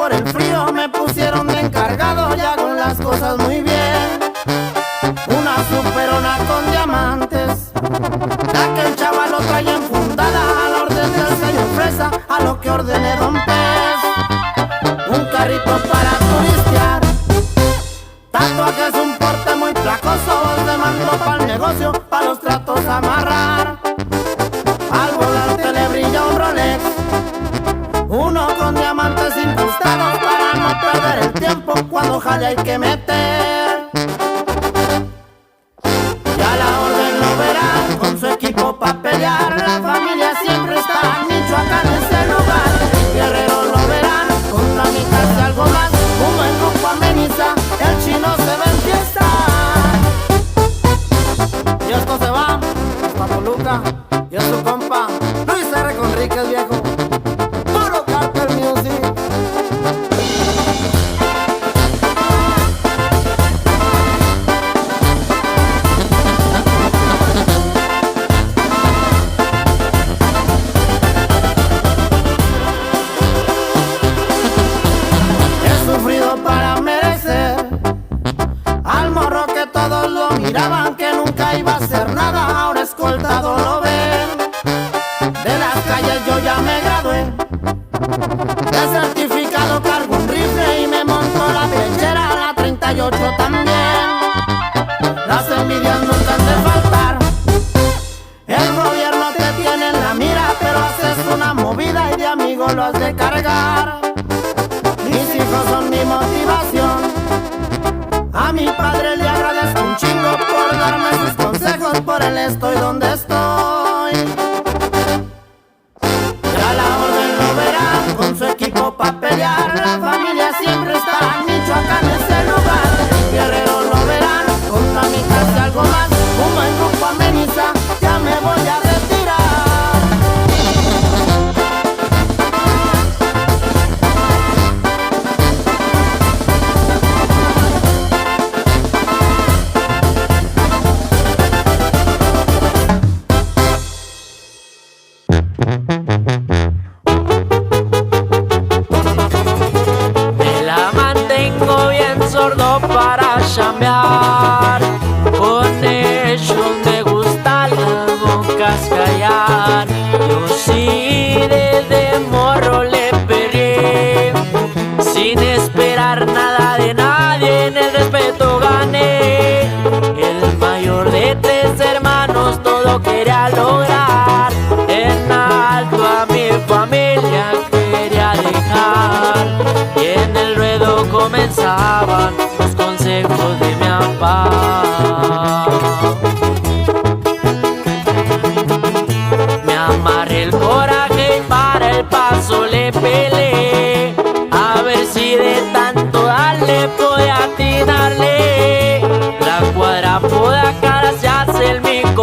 por el frío me pusieron de encargado y hago las cosas muy bien. Una superona con diamantes, la que el chaval lo trae enfundada, a la orden del señor Fresa, a lo que ordené Don Pez. Un carrito para turistear, tatuajes, un porte muy placoso, de mando para el negocio, para los tratos amarrar. Al volante le brilla un Rolex, uno con diamantes incrustados, para no perder el tiempo cuando jale hay que meter. Ya la orden lo verá con su equipo pa' pelear, la familia siempre está en Michoacán, ese lugar. Guerrero lo verán con una mitad y algo más, un buen grupo ameniza, el chino se va en fiesta. Y esto se va hasta Toluca, y es su compa Luis R. Conríquez, viejo. Puro Cartel Music. He sufrido para merecer al morro que todos lo miraban, que nunca iba a hacer nada, ahora escoltado lo ven. De las calles yo ya me gradué, de certificado cargo un rifle y me monto la pechera, la 38 también. Las envidias nunca han de faltar, el gobierno te tiene en la mira, pero haces una movida y de amigo lo has de cargar. Mis hijos son mi motivación, a mi padre le agradezco un chingo por darme sus consejos, por él estoy donde estoy. Ya la orden lo verá con su equipo pa' pelear, la familia siempre está en Michoacán, ese lugar. Guerrero lo verán con una mitad y algo más, un buen grupo ameniza, ya me voy a retirar. Me la mantengo bien sordo para chambear.